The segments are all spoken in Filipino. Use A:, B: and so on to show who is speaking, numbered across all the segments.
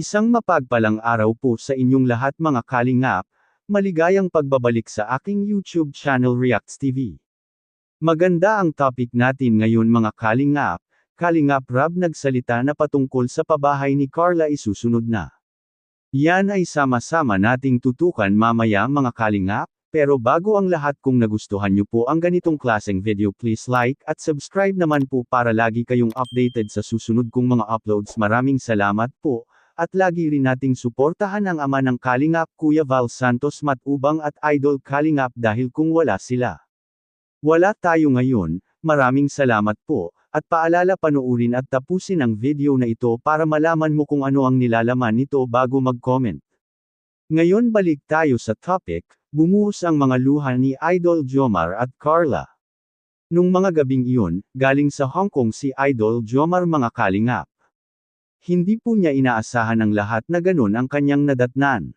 A: Isang mapagpalang araw po sa inyong lahat mga kalingap, maligayang pagbabalik sa aking YouTube channel Reacts TV. Maganda ang topic natin ngayon mga kalingap, Kalingap Rab nagsalita na patungkol sa pabahay ni Carla isusunod na. Yan ay sama-sama nating tutukan mamaya mga kalingap, pero bago ang lahat kung nagustuhan nyo po ang ganitong klaseng video please like at subscribe naman po para lagi kayong updated sa susunod kong mga uploads. Maraming salamat po. At lagi rin nating suportahan ang ama ng Kalingap Kuya Val Santos Matubang at Idol Kalingap dahil kung wala sila, wala tayo ngayon. Maraming salamat po, at paalala panoorin at tapusin ang video na ito para malaman mo kung ano ang nilalaman nito bago mag-comment. Ngayon balik tayo sa topic, bumuhos ang mga luha ni Idol Jomar at Carla. Nung mga gabing iyon, galing sa Hong Kong si Idol Jomar mga kalingap. Hindi po niya inaasahan ng lahat na ganun ang kanyang nadatnan.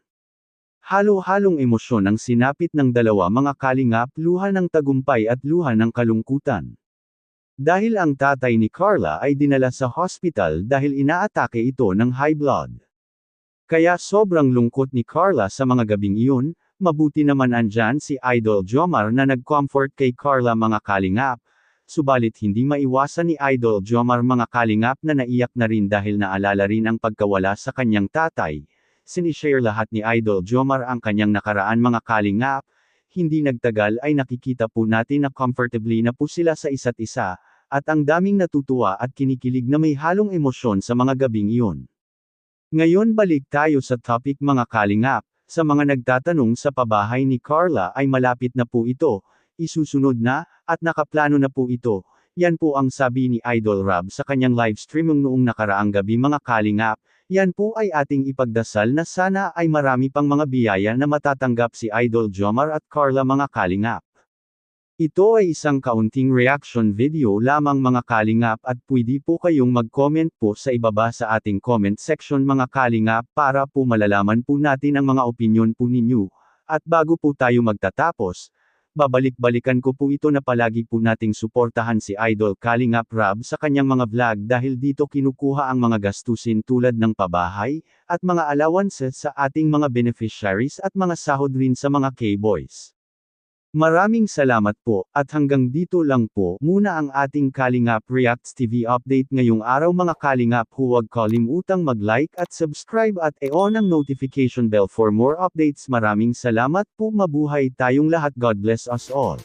A: Halo-halong emosyon ang sinapit ng dalawa mga kalingap, luha ng tagumpay at luha ng kalungkutan. Dahil ang tatay ni Carla ay dinala sa hospital dahil inaatake ito ng high blood. Kaya sobrang lungkot ni Carla sa mga gabing iyon, mabuti naman andyan si Idol Jomar na nag-comfort kay Carla mga kalingap. Subalit hindi maiwasan ni Idol Jomar mga kalingap na naiyak na rin dahil naalala rin ang pagkawala sa kanyang tatay. Sinishare lahat ni Idol Jomar ang kanyang nakaraan mga kalingap. Hindi nagtagal ay nakikita po natin na comfortably na po sila sa isa't isa, at ang daming natutuwa at kinikilig na may halong emosyon sa mga gabing iyon. Ngayon balik tayo sa topic mga kalingap. Sa mga nagtatanong sa pabahay ni Carla ay malapit na po ito, isusunod na, at nakaplano na po ito. Yan po ang sabi ni Idol Rab sa kanyang live streaming noong nakaraang gabi mga kalingap. Yan po ay ating ipagdasal na sana ay marami pang mga biyaya na matatanggap si Idol Jomar at Carla mga kalingap. Ito ay isang kaunting reaction video lamang mga kalingap at pwede po kayong mag-comment po sa ibaba sa ating comment section mga kalingap para po malalaman po natin ang mga opinyon po ninyo. At bago po tayo magtatapos, babalik-balikan ko po ito na palagi po nating suportahan si Idol Kalingap Rab sa kanyang mga vlog dahil dito kinukuha ang mga gastusin tulad ng pabahay, at mga allowances sa ating mga beneficiaries at mga sahod rin sa mga K-Boys. Maraming salamat po, at hanggang dito lang po muna ang ating Kalingap Reacts TV update ngayong araw mga kalingap. Huwag kalimutang mag-like at subscribe at i-on ang notification bell for more updates. Maraming salamat po, mabuhay tayong lahat. God bless us all.